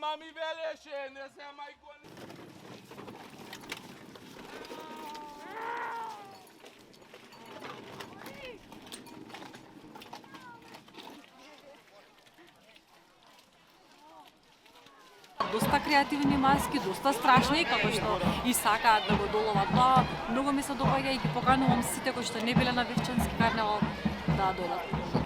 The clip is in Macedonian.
Ама ми велеше, не се мајко. Доста креативни маски, доста страшни, како што и сакаат да го доловат. Тоа многу ми се допаѓа и ги поканувам сите кои што не биле на Вивчански карневал да додат.